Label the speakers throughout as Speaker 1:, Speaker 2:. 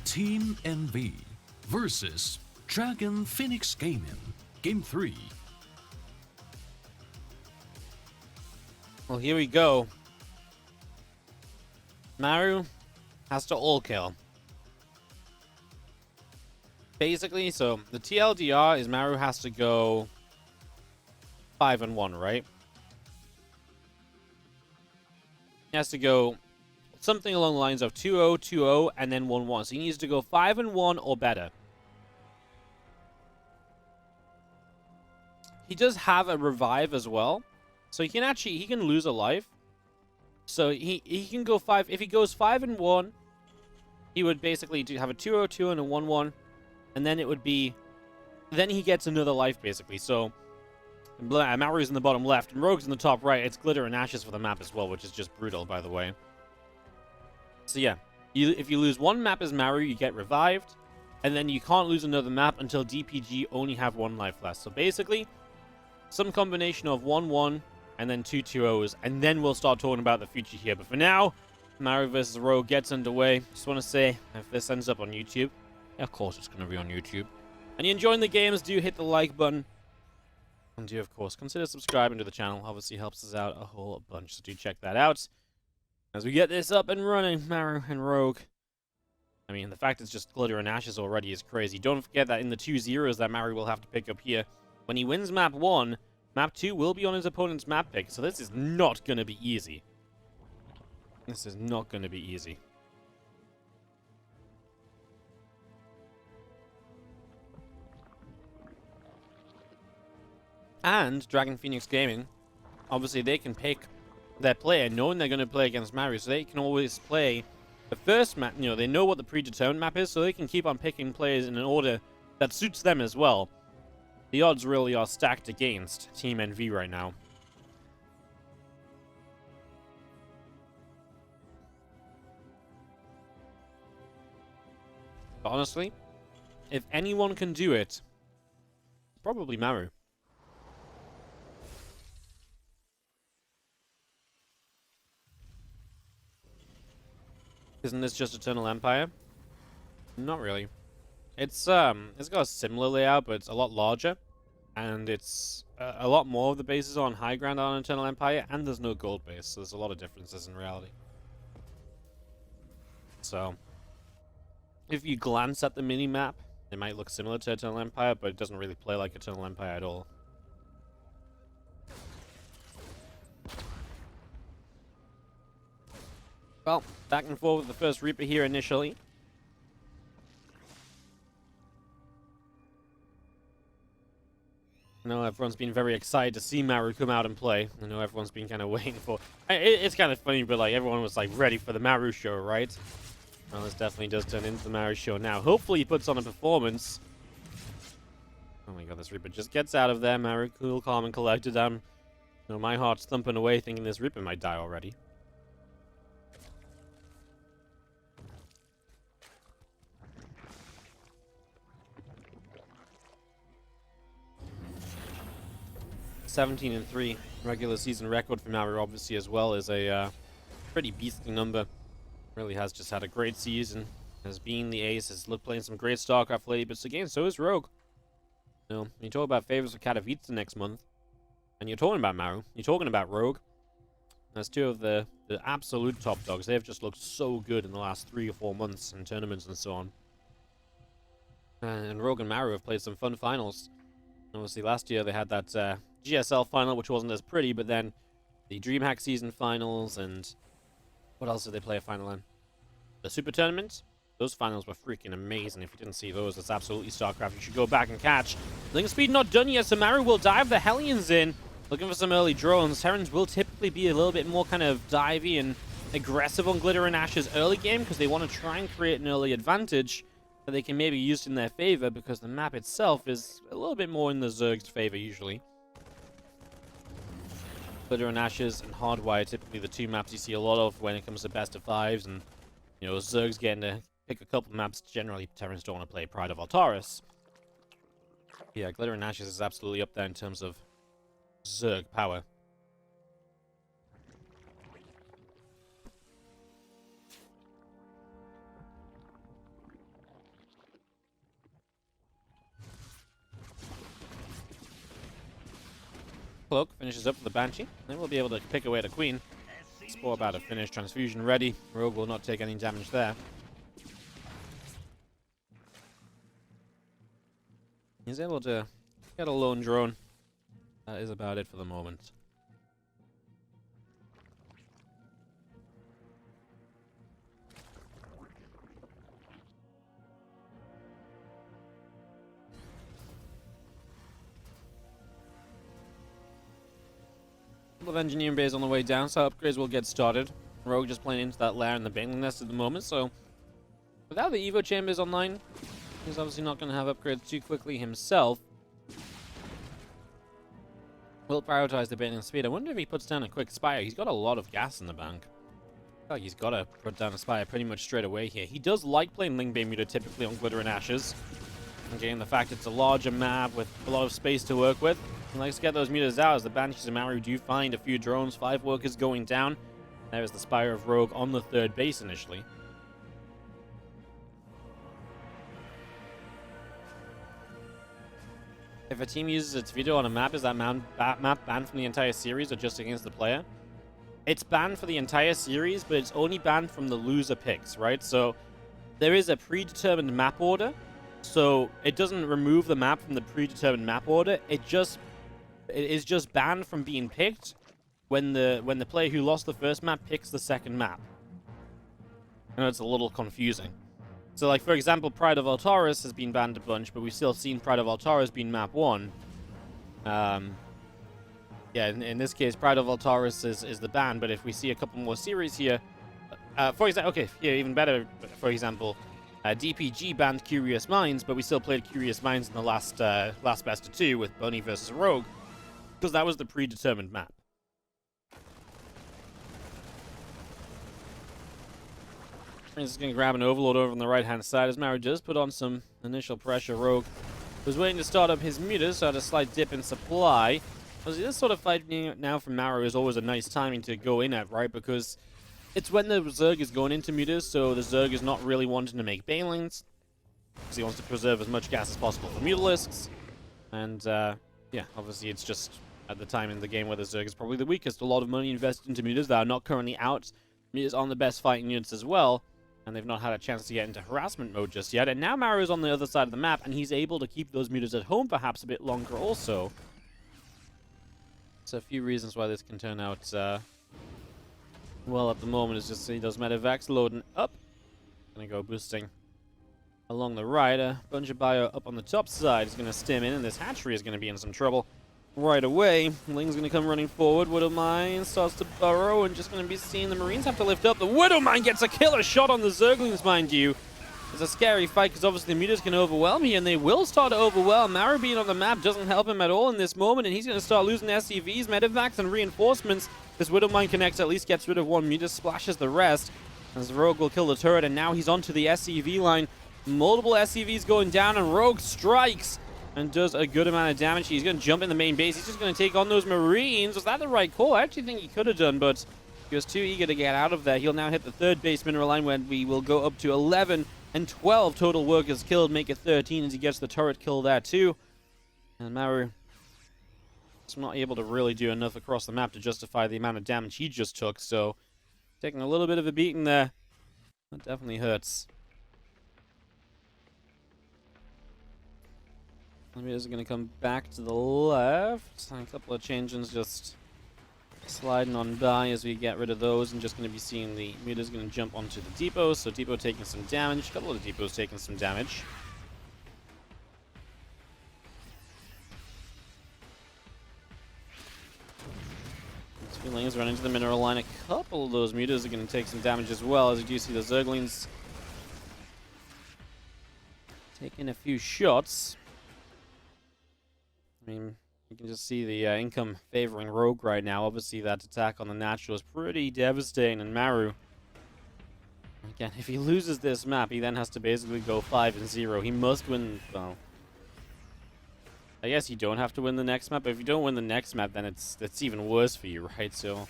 Speaker 1: Team NV versus Dragon Phoenix Gaming. Game 3.
Speaker 2: Well, here we go. Maru has to all kill. Basically, so the TLDR is Maru has to go 5-1, right? He has to go something along the lines of 2-0, 2-0, and then 1-1. So he needs to go 5-1 or better. He does have a revive as well. So he can lose a life. So he can go 5. If he goes 5-1, he would basically have a 2-0, 2-0, and a 1-1. And then it would be... Then he gets another life, basically. So Maru's in the bottom left, and Rogue's in the top right. It's glitter and ashes for the map as well, which is just brutal, by the way. So yeah, if you lose one map as Maru, you get revived. And then you can't lose another map until DPG only have one life left. So basically, some combination of 1-1 and then 2-2-0s. And then we'll start talking about the future here. But for now, Maru versus Rogue gets underway. Just want to say, if this ends up on YouTube, yeah, of course it's going to be on YouTube. And you're enjoying the games, do hit the like button. And do, of course, consider subscribing to the channel. Obviously helps us out a whole bunch, so do check that out. As we get this up and running, Maru and Rogue. I mean, the fact it's just glitter and ashes already is crazy. Don't forget that in the 2 zeros that Maru will have to pick up here, when he wins map 1, map 2 will be on his opponent's map pick. So this is not going to be easy. This is not going to be easy. And Dragon Phoenix Gaming, obviously they can pick their player knowing they're going to play against Maru, so they can always play the first map. You know, they know what the predetermined map is, so they can keep on picking players in an order that suits them as well. The odds really are stacked against Team NV right now. But honestly, if anyone can do it, it's probably Maru. Isn't this just Eternal Empire? Not really. It's got a similar layout, but it's a lot larger, and it's a lot more of the bases on high ground on Eternal Empire, and there's no gold base, so there's a lot of differences in reality. So, if you glance at the mini-map, it might look similar to Eternal Empire, but it doesn't really play like Eternal Empire at all. Well, back and forth with the first Reaper here initially. I know everyone's been very excited to see Maru come out and play. I know everyone's been kind of waiting for... It's kind of funny, but like everyone was like ready for the Maru show, right? Well, this definitely does turn into the Maru show now. Hopefully he puts on a performance. Oh my god, this Reaper just gets out of there. Maru, cool, calm, and collected. You know, my heart's thumping away thinking this Reaper might die already. (17-3) regular season record for Maru, obviously, as well, is a pretty beastly number. Really has just had a great season. Has been the ace. Has playing some great StarCraft lately, but again, so is Rogue. You know, you talk about favors of Katowice next month, and you're talking about Maru. You're talking about Rogue. That's two of the absolute top dogs. They have just looked so good in the last 3 or 4 months in tournaments and so on. And Rogue and Maru have played some fun finals. Obviously, last year they had that GSL final, which wasn't as pretty, but then the DreamHack season finals, and what else did they play a final in? The Super Tournament? Those finals were freaking amazing. If you didn't see those, that's absolutely StarCraft. You should go back and catch. Link speed not done yet, so Maru will dive the Hellions in. Looking for some early drones. Terrans will typically be a little bit more kind of divey and aggressive on Glitter and Ash's early game, because they want to try and create an early advantage that they can maybe use in their favor, because the map itself is a little bit more in the Zerg's favor usually. Glitter and Ashes and Hardwire, typically the 2 maps you see a lot of when it comes to best of 5s, and you know, Zerg's getting to pick a couple maps. Generally, Terrans don't want to play Pride of Altaris. Yeah, Glitter and Ashes is absolutely up there in terms of Zerg power. Cloak finishes up with the Banshee. Then we'll be able to pick away the Queen. Spore about to finish. Transfusion ready. Rogue will not take any damage there. He's able to get a lone drone. That is about it for the moment. Couple of engineering bays on the way down, so upgrades will get started. Rogue just playing into that lair in the Baneling Nest at the moment, so without the Evo Chambers online, he's obviously not going to have upgrades too quickly himself. Will prioritize the Baneling speed. I wonder if he puts down a quick Spire. He's got a lot of gas in the bank. I feel like he's got to put down a Spire pretty much straight away here. He does like playing Ling Bay Muta typically on Glitter and Ashes. Again, the fact it's a larger map with a lot of space to work with. He likes to get those mutas out as the Banshees and Maru do find a few drones. 5 workers going down. There is the Spire of Rogue on the 3rd base initially. If a team uses its veto on a map, is that map banned from the entire series or just against the player? It's banned for the entire series, but it's only banned from the loser picks, right? So there is a predetermined map order. So it doesn't remove the map from the predetermined map order. It is just banned from being picked when the player who lost the first map picks the second map. I know it's a little confusing. So, like, for example, Pride of Altaris has been banned a bunch, but we've still seen Pride of Altaris being map 1. Yeah, in this case, Pride of Altaris is the ban, but if we see a couple more series here, for example, okay, yeah, even better, for example, DPG banned Curious Minds, but we still played Curious Minds in the last best of 2 with Bunny versus Rogue, because that was the predetermined map. He's going to grab an Overlord over on the right-hand side as Maru does put on some initial pressure. Rogue was waiting to start up his mutas, so had a slight dip in supply. This sort of fight now from Maru is always a nice timing to go in at, right? Because it's when the Zerg is going into mutas, so the Zerg is not really wanting to make Banelings, because he wants to preserve as much gas as possible for Mutalisks. And, yeah, obviously it's just at the time in the game where the Zerg is probably the weakest. A lot of money invested into mutas that are not currently out. Mutas on the best fighting units as well. And they've not had a chance to get into harassment mode just yet. And now Maru's on the other side of the map, and he's able to keep those mutas at home perhaps a bit longer also. So a few reasons why this can turn out well at the moment is just he does Medivacs loading up. Gonna go boosting along the right. A bunch of bio up on the top side is gonna stem in, and this hatchery is gonna be in some trouble right away. Ling's gonna come running forward. Widowmine starts to burrow and just gonna be seeing the Marines have to lift up. The Widowmine gets a killer shot on the Zerglings, mind you. It's a scary fight because obviously the mutas can overwhelm here, and they will start to overwhelm. Maru being on the map doesn't help him at all in this moment, and he's gonna start losing SCVs, Medivacs, and reinforcements. This Widowmine connects, at least gets rid of one muta, splashes the rest, as Rogue will kill the turret, and now he's onto the SCV line. Multiple SCVs going down, and Rogue strikes and does a good amount of damage. He's going to jump in the main base. He's just going to take on those Marines. Was that the right call? I actually think he could have done, but he was too eager to get out of there. He'll now hit the 3rd base mineral line, where we will go up to 11 and 12 total workers killed, make it 13 as he gets the turret kill there too. And Maru is not able to really do enough across the map to justify the amount of damage he just took, so taking a little bit of a beating there. That definitely hurts. Is going to come back to the left. A couple of changes just sliding on by as we get rid of those, and just going to be seeing the mutas going to jump onto the depot. So depot taking some damage. A couple of depots taking some damage. This feeling is running to the mineral line. A couple of those mutas are going to take some damage as well, as you do see the Zerglings taking a few shots. I mean, you can just see the income favoring Rogue right now. Obviously, that attack on the natural is pretty devastating, and Maru, again, if he loses this map, he then has to basically go 5-0. He must win, well, I guess you don't have to win the next map, but if you don't win the next map, then it's even worse for you, right? So,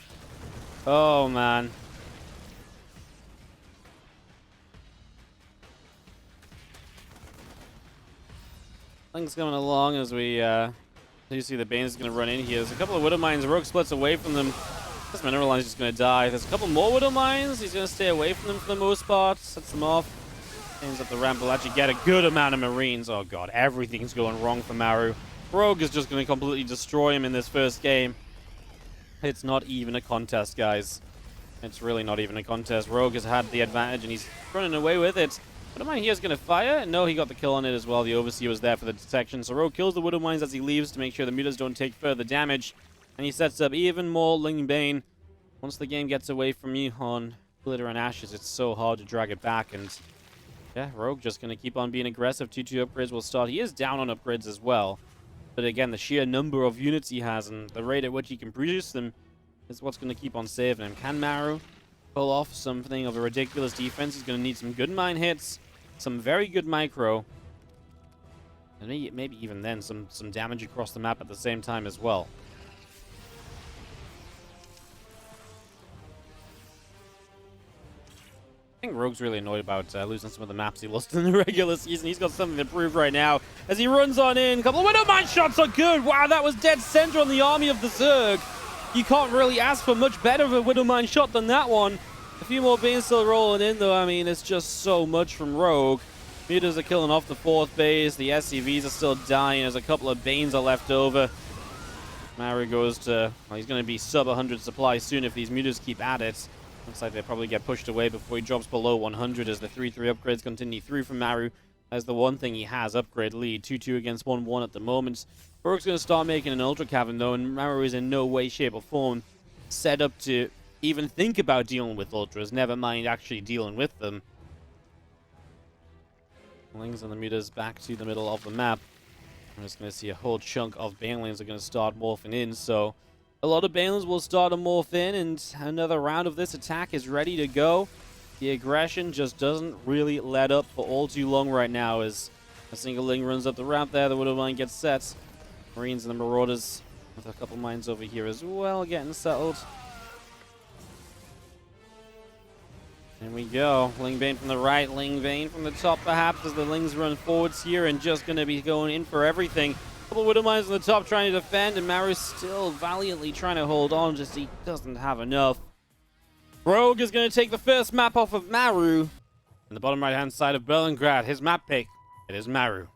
Speaker 2: oh, man. Things going along as we So you see the Bane's going to run in here. There's a couple of Widow Mines. Rogue splits away from them. This Mineral Line's just going to die. There's a couple more Widow Mines. He's going to stay away from them for the most part. Sets them off. Aims at the ramp. Will actually get a good amount of Marines. Oh god, everything's going wrong for Maru. Rogue is just going to completely destroy him in this first game. It's not even a contest, guys. It's really not even a contest. Rogue has had the advantage and he's running away with it. Widowmine here is going to fire. No, he got the kill on it as well. The Overseer was there for the detection. So Rogue kills the Widowmines as he leaves to make sure the mutas don't take further damage. And he sets up even more Ling Bane. Once the game gets away from you on Glitter and Ashes, it's so hard to drag it back. And yeah, Rogue just going to keep on being aggressive. 2-2 upgrades will start. He is down on upgrades as well. But again, the sheer number of units he has and the rate at which he can produce them is what's going to keep on saving him. Can Maru pull off something of a ridiculous defense? He's going to need some good mine hits, some very good micro, and maybe even then some damage across the map at the same time as well. I think Rogue's really annoyed about losing some of the maps he lost in the regular season. He's got something to prove right now as he runs on in. A couple of Widow Mine shots are good. Wow, that was dead center on the army of the Zerg. You can't really ask for much better of a Widow Mine shot than that one. A few more Banes still rolling in, though. I mean, it's just so much from Rogue. Mutas are killing off the 4th base. The SCVs are still dying. There's a couple of Banes are left over. Maru goes to... Well, he's going to be sub 100 supply soon if these Mutas keep at it. Looks like they probably get pushed away before he drops below 100 as the 3-3 upgrades continue through from Maru. As the one thing he has, upgrade lead. 2-2 against 1-1 at the moment. Rogue's going to start making an Ultra Cavern though, and Maru is in no way, shape, or form set up to even think about dealing with Ultras, never mind actually dealing with them. Lings and the mutas back to the middle of the map. I'm just going to see a whole chunk of Banelings are going to start morphing in, so a lot of Banelings will start to morph in, and another round of this attack is ready to go. The aggression just doesn't really let up for all too long right now as a single Ling runs up the ramp there. The Widow Mine gets set. Marines and the Marauders with a couple mines over here as well getting settled. There we go. Ling Bane from the right, Ling Bane from the top perhaps as the Lings run forwards here and just going to be going in for everything. Couple Widow Mines on the top trying to defend, and Maru's still valiantly trying to hold on, just he doesn't have enough. Rogue is going to take the first map off of Maru. In the bottom right hand side of Berlingrad, his map pick, it is Maru.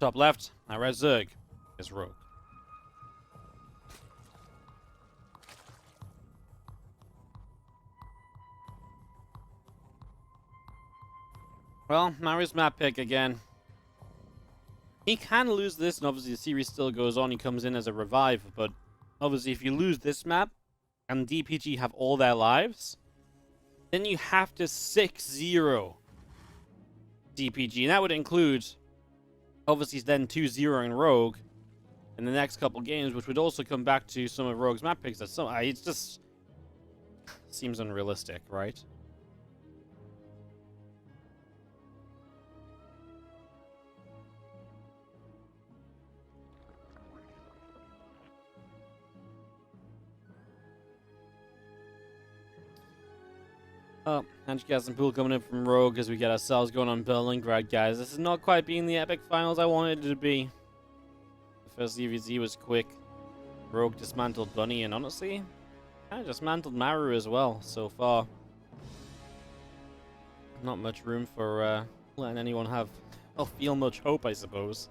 Speaker 2: Top left, now red Zerg is Rogue. Well, Maru's map pick again. He can lose this, and obviously the series still goes on. He comes in as a revive, but obviously if you lose this map, and DPG have all their lives, then you have to 6-0 DPG, and that would include, obviously, then 2-0 in Rogue in the next couple games, which would also come back to some of Rogue's map picks. It's just seems unrealistic, right? Oh, Anti-Gas Pool coming in from Rogue as we get ourselves going on Berlingrad, guys. This is not quite being the epic finals I wanted it to be. The first ZvT was quick. Rogue dismantled Bunny, and honestly, kind of dismantled Maru as well so far. Not much room for letting anyone have or feel much hope, I suppose.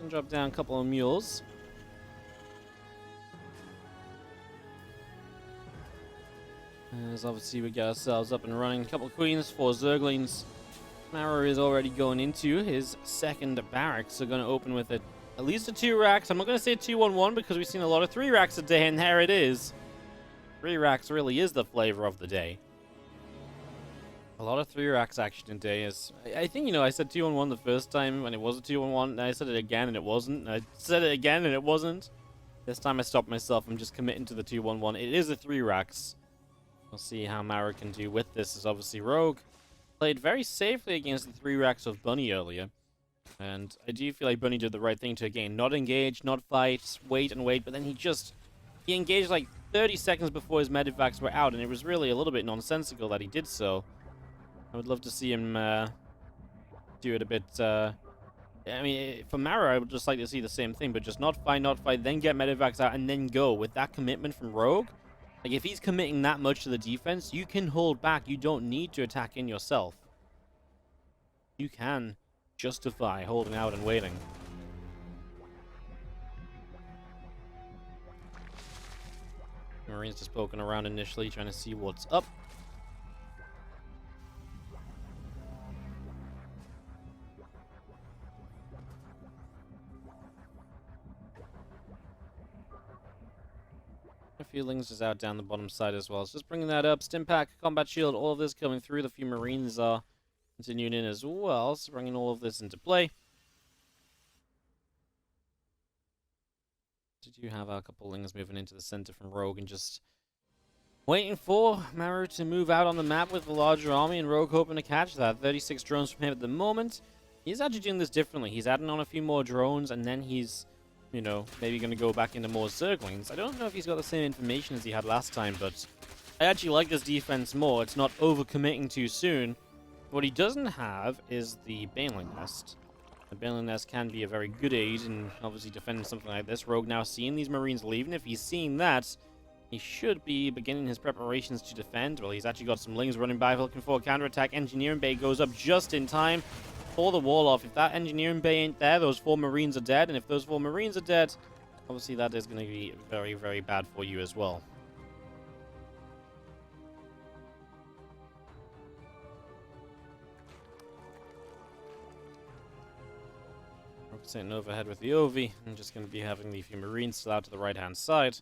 Speaker 2: Drop down a couple of mules. As obviously we get ourselves up and running. A couple of queens, 4 zerglings. Maru is already going into his second barracks, so going to open with at least a 2 racks. I'm not going to say 2-1-1 because we've seen a lot of 3 racks a day, and there it is. 3 racks really is the flavor of the day. A lot of 3 racks action today. Is I think, you know, I said 2-1-1 the first time when it was a 2-1-1, and I said it again and it wasn't. I said it again and it wasn't. This time I stopped myself. I'm just committing to the 2-1-1. It is a 3 racks. We'll see how Maru can do with this, as obviously Rogue played very safely against the 3 racks of Bunny earlier. And I do feel like Bunny did the right thing to, again, not engage, not fight, wait and wait, but then he engaged like 30 seconds before his medivacs were out, and it was really a little bit nonsensical that he did so. I would love to see him do it a bit... I mean, for Maru, I would just like to see the same thing, but just not fight, then get medivacs out, and then go. With that commitment from Rogue, like, if he's committing that much to the defense, you can hold back. You don't need to attack in yourself. You can justify holding out and waiting. Marines just poking around initially, trying to see what's up. A few Lings is out down the bottom side as well. So just bringing that up. Stimpack, Combat Shield, all of this coming through. The few Marines are continuing in as well, so bringing all of this into play. Did you have a couple Lings moving into the center from Rogue and just waiting for Maru to move out on the map with the larger army, and Rogue hoping to catch that. 36 drones from him at the moment. He's actually doing this differently. He's adding on a few more drones, and then he's, you know, maybe going to go back into more Zerglings. I don't know if he's got the same information as he had last time, but I actually like this defense more. It's not overcommitting too soon. What he doesn't have is the Baneling Nest. The Baneling Nest can be a very good aid in obviously defending something like this. Rogue now seeing these Marines leaving. If he's seeing that, he should be beginning his preparations to defend. Well, he's actually got some Lings running by looking for a counterattack. Engineering Bay goes up just in time for the wall off. If that Engineering Bay ain't there, those 4 Marines are dead. And if those 4 Marines are dead, obviously that is going to be very, very bad for you as well. Sitting overhead with the OV. I'm just going to be having the few Marines still out to the right-hand side.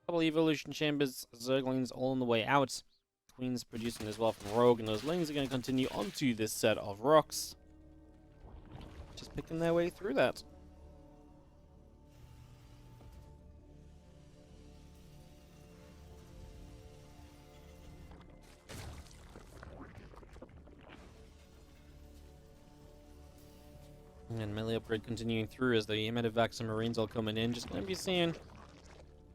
Speaker 2: Couple Evolution Chambers, Zerglings all on the way out. Queen's producing as well from Rogue, and those Lings are going to continue onto this set of rocks. Just picking their way through that. And melee upgrade continuing through as the Medivacs and Marines all coming in. Just going to be seeing,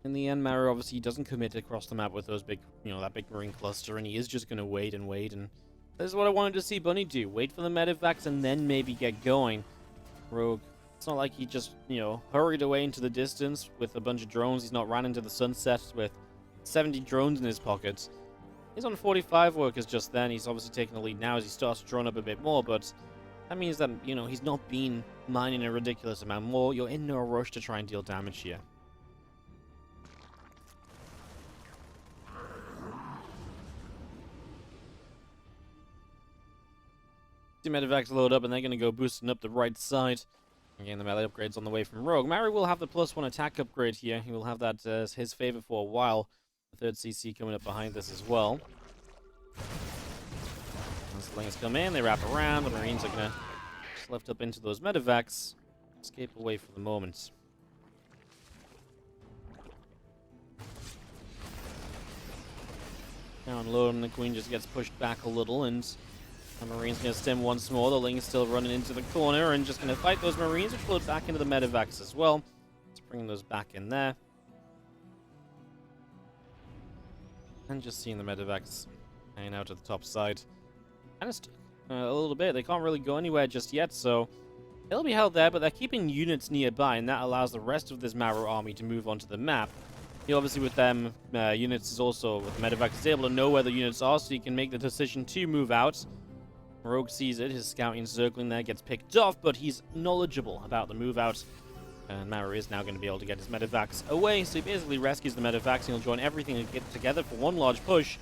Speaker 2: in the end, Maru obviously doesn't commit across the map with those big, that big Marine cluster, and he is just going to wait and wait. And this is what I wanted to see Bunny do. Wait for the Medivacs and then maybe get going. Rogue, it's not like he just, hurried away into the distance with a bunch of drones. He's not ran into the sunset with 70 drones in his pockets. He's on 45 workers just then. He's obviously taking the lead now as he starts to drone up a bit more, but that means that, he's not been mining a ridiculous amount more. You're in no rush to try and deal damage here. The Medivacs load up, and they're going to go boosting up the right side. Again, the melee upgrade's on the way from Rogue. Maru will have the +1 attack upgrade here. He will have that as his favor for a while. The 3rd CC coming up behind this as well. As the Lings come in, they wrap around. The Marines are going to just lift up into those Medivacs. Escape away for the moment. Down low, and the Queen just gets pushed back a little, and the Marines going to stem once more. The Ling's still running into the corner and just going to fight those Marines, which float back into the Medivacs as well. Let's bring those back in there. And just seeing the Medivacs hanging out at the top side. Kind of a little bit. They can't really go anywhere just yet, so they'll be held there, but they're keeping units nearby, and that allows the rest of this Maru army to move onto the map. Obviously with them, units is also, with the Medivacs, is able to know where the units are, so you can make the decision to move out. Rogue sees it, his scouting circling there gets picked off, but he's knowledgeable about the move out. And Maru is now going to be able to get his Medivacs away, so he basically rescues the Medivacs and he'll join everything and get together for one large push.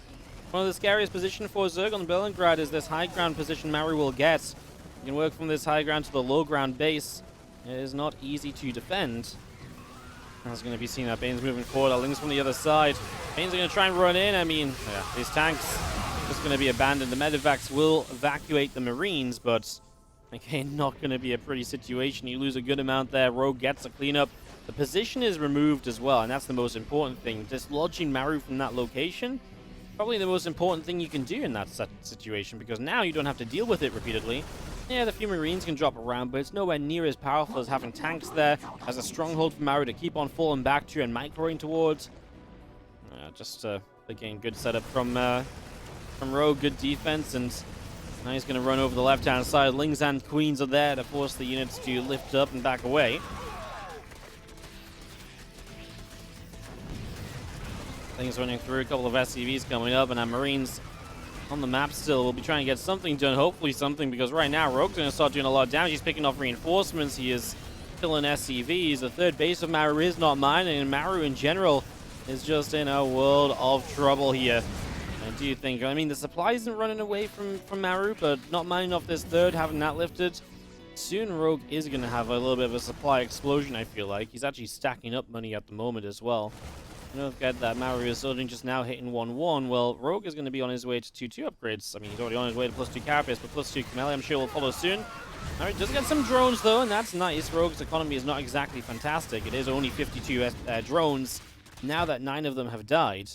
Speaker 2: One of the scariest positions for Zerg on Berlingrad is this high ground position Maru will get. You can work from this high ground to the low ground base. It is not easy to defend. That's going to be seen that Bane's moving forward. Ling's from the other side. Bane's going to try and run in. I mean, these tanks just going to be abandoned. The Medivacs will evacuate the Marines, but again, not going to be a pretty situation. You lose a good amount there. Rogue gets a cleanup. The position is removed as well, and that's the most important thing. Dislodging Maru from that location probably the most important thing you can do in that situation, because now you don't have to deal with it repeatedly. Yeah, the few Marines can drop around, but it's nowhere near as powerful as having tanks there as a stronghold for Maru to keep on falling back to and microing towards. Just again, good setup from Rogue, good defense, and now he's going to run over the left-hand side. Lings and Queens are there to force the units to lift up and back away. Things running through, a couple of SCVs coming up, and our Marines on the map still. We'll be trying to get something done, hopefully something, because right now Rogue's going to start doing a lot of damage. He's picking off reinforcements. He is killing SCVs. The third base of Maru is not mining, and Maru in general is just in a world of trouble here. I do think, I mean, the supply isn't running away from Maru, but not mining off this third, having that lifted. Soon Rogue is going to have a little bit of a supply explosion, I feel like. He's actually stacking up money at the moment as well. Don't forget that Maru is suddenly just now hitting 1-1. Well, Rogue is going to be on his way to 2-2 upgrades. I mean, he's already on his way to +2 Carapace, but +2 Kameli, I'm sure will follow soon. Alright, does get some drones though, and that's nice. Rogue's economy is not exactly fantastic. It is only 52 drones now that 9 of them have died.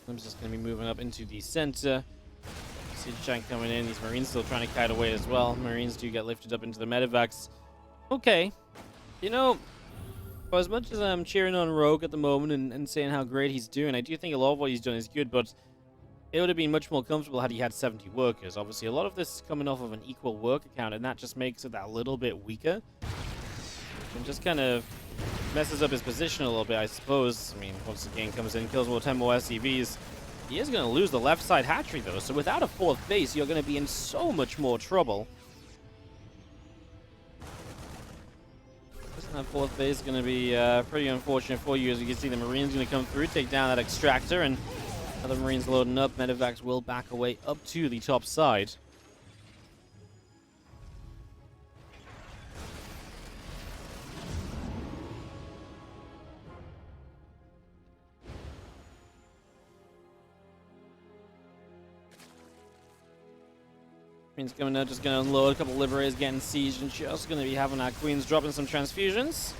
Speaker 2: I'm just going to be moving up into the center. Siege Tank coming in. These Marines still trying to kite away as well. Marines do get lifted up into the medevacs. Okay. You know, for as much as I'm cheering on Rogue at the moment and saying how great he's doing, I do think a lot of what he's done is good, but it would have been much more comfortable had he had 70 workers. Obviously, a lot of this is coming off of an equal worker count, and that just makes it that little bit weaker. And just kind of messes up his position a little bit, I suppose. I mean, once the game comes in, kills more 10 more SCVs. He is going to lose the left side hatchery, though, so without a fourth base, you're going to be in so much more trouble. That fourth base is going to be pretty unfortunate for you. As you can see, the Marines going to come through, take down that extractor, and other Marines loading up. Medevacs will back away up to the top side. Queen's coming out, just going to unload a couple Liberators, getting sieged, and just going to be having our Queens dropping some transfusions.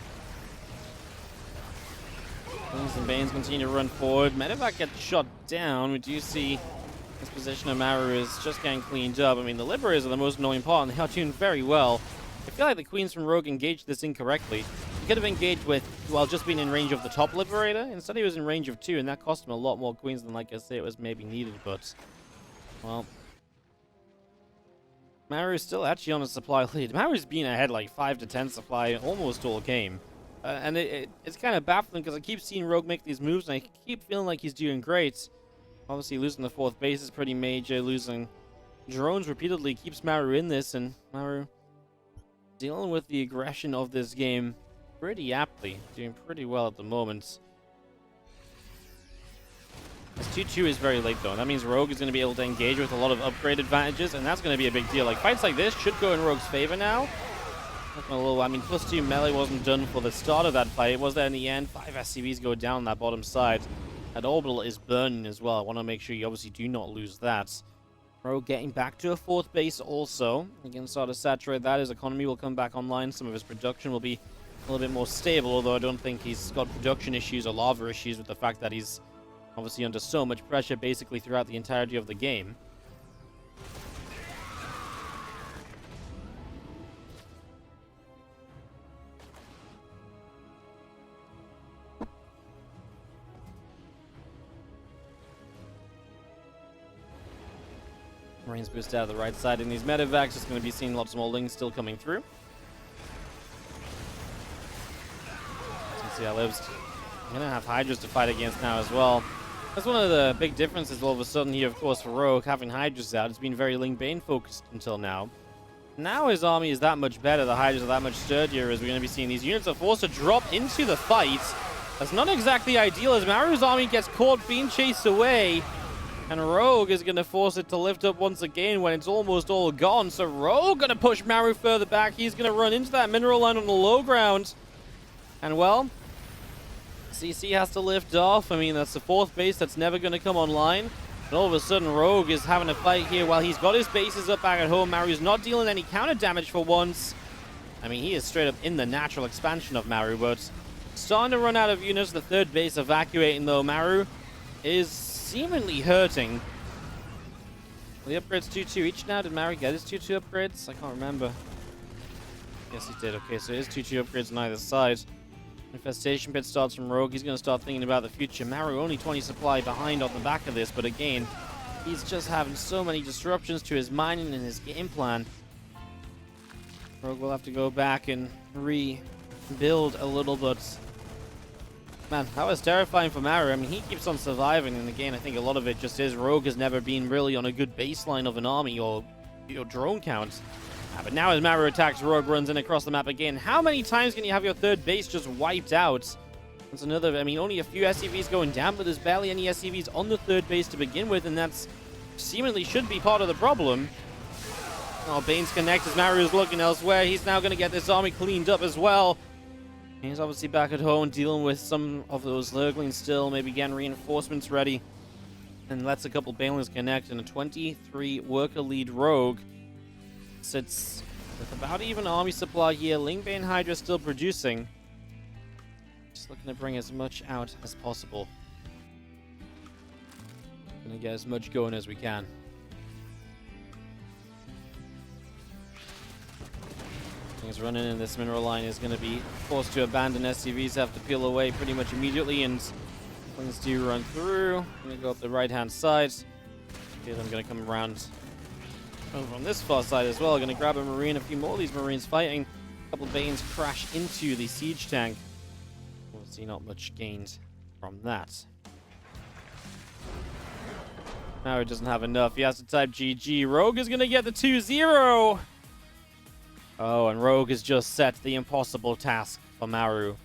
Speaker 2: Queens and Banes continue to run forward. Medevac gets shot down. We do see this position of Maru is just getting cleaned up. I mean, the Liberators are the most annoying part, and they are tuned very well. I feel like the Queens from Rogue engaged this incorrectly. He could have engaged with, well, just being in range of the top Liberator. Instead, he was in range of 2, and that cost him a lot more Queens than, like I say, it was maybe needed, but, well, Maru's still actually on a supply lead. Maru's been ahead like 5 to 10 supply almost all game. And it's kind of baffling because I keep seeing Rogue make these moves and I keep feeling like he's doing great. Obviously losing the fourth base is pretty major. Losing drones repeatedly keeps Maru in this, and Maru dealing with the aggression of this game pretty aptly. Doing pretty well at the moment. This 2-2 is very late, though. That means Rogue is going to be able to engage with a lot of upgrade advantages, and that's going to be a big deal. Like, fights like this should go in Rogue's favor now. I mean, +2 melee wasn't done for the start of that fight. It was there in the end. 5 SCVs go down that bottom side. That orbital is burning as well. I want to make sure you obviously do not lose that. Rogue getting back to a fourth base also. Again, start to saturate that. His economy will come back online. Some of his production will be a little bit more stable, although I don't think he's got production issues or lava issues with the fact that he's obviously under so much pressure basically throughout the entirety of the game. Marines boost out of the right side in these medevacs. Just going to be seeing lots more Lings still coming through. Let's see how lives. I'm going to have Hydras to fight against now as well. That's one of the big differences all of a sudden here, of course, for Rogue. Having Hydras out, it's been very Ling Bane focused until now. Now his army is that much better. The Hydras are that much sturdier, as we're going to be seeing these units are forced to drop into the fight. That's not exactly ideal, as Maru's army gets caught being chased away. And Rogue is going to force it to lift up once again when it's almost all gone. So Rogue going to push Maru further back. He's going to run into that mineral line on the low ground. And well, CC has to lift off. I mean, that's the fourth base that's never going to come online. And all of a sudden, Rogue is having a fight here while he's got his bases up back at home. Maru's not dealing any counter damage for once. I mean, he is straight up in the natural expansion of Maru, but starting to run out of units. The third base evacuating, though. Maru is seemingly hurting. The upgrades 2-2 each now. Did Maru get his 2-2 upgrades? I can't remember. Yes, he did. Okay, so it is 2-2 upgrades on either side. Infestation Pit starts from Rogue. He's going to start thinking about the future. Maru only 20 supply behind on the back of this, but again, he's just having so many disruptions to his mining and his game plan. Rogue will have to go back and rebuild a little, but man, that was terrifying for Maru. I mean, he keeps on surviving, and again, I think a lot of it just is Rogue has never been really on a good baseline of an army or drone count. But now as Maru attacks, Rogue runs in across the map again. How many times can you have your third base just wiped out? That's another, I mean, only a few SCVs going down, but there's barely any SCVs on the third base to begin with, and that's seemingly should be part of the problem. Oh, Bane's connect as Maru is looking elsewhere. He's now going to get this army cleaned up as well. He's obviously back at home dealing with some of those Lurglings still, maybe getting reinforcements ready. And lets a couple Banelings connect, and a 23 worker lead Rogue sits with about even army supply here. Lingbane Hydra still producing. Just looking to bring as much out as possible. Gonna get as much going as we can. Things running in this mineral line is going to be forced to abandon. SCVs have to peel away pretty much immediately, and things do run through. I'm going to go up the right-hand side. Okay, I'm going to come around over on this far side as well. Going to grab a Marine, a few more of these Marines fighting. A couple of Banes crash into the siege tank. We'll see not much gained from that. Now he doesn't have enough. He has to type GG. Rogue is going to get the 2-0. Oh, and Rogue has just set the impossible task for Maru.